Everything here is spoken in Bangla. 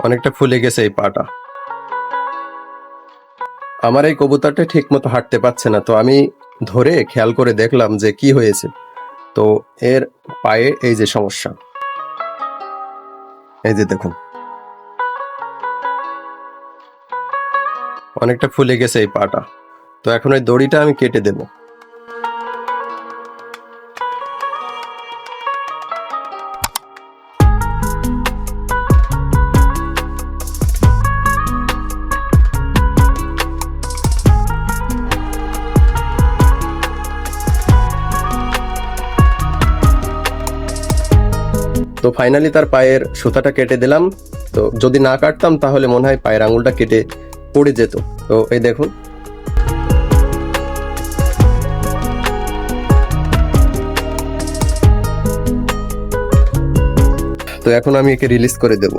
অনেকটা ফুলে গেছে এই পাটা। আমার এই কবুতরটা ঠিক মতো হাঁটতে পারছে না, তো আমি ধরে খেয়াল করে দেখলাম যে কি হয়েছে। তো এর পায়ে এই যে সমস্যা, এই যে দেখুন অনেকটা ফুলে গেছে এই পাটা। তো এখন ওই দড়িটা আমি কেটে দেব। তো ফাইনালি তার পায়ের সুতাটা কেটে দিলাম। তো যদি না কাটতাম তাহলে মনে হয় পায়ের আঙুলটা কেটে পড়ে যেত। তো এই দেখুন, তো এখন আমি একে রিলিজ করে দেব।